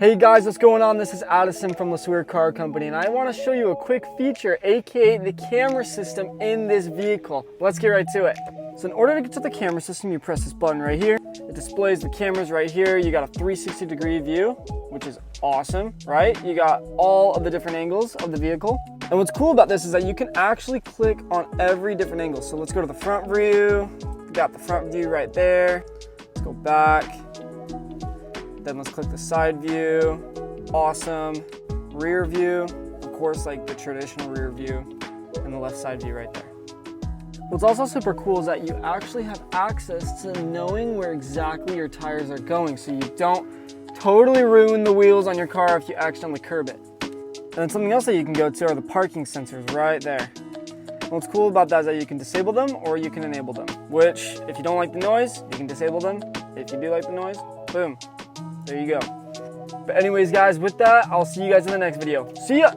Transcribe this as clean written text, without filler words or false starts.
Hey guys, what's going on? This is Addison from LeSueur Car Company, and I want to show you a quick feature, aka the camera system in this vehicle. Let's get right to it. So in order to get to the camera system, you press this button right here. It displays the cameras right here. You got a 360-degree view, which is awesome, right? You got all of the different angles of the vehicle. And what's cool about this is that you can actually click on every different angle. So let's go to the front view. We got the front view right there. Let's go back. Then let's click the side view. Awesome. Rear view, of course, like the traditional rear view, and the left side view right there. What's also super cool is that you actually have access to knowing where exactly your tires are going, so you don't totally ruin the wheels on your car if you accidentally curb it. And then something else that you can go to are the parking sensors right there. And what's cool about that is that you can disable them or you can enable them, which if you don't like the noise, you can disable them. If you do like the noise, boom. There you go. But anyways, guys, with that, I'll see you guys in the next video. See ya!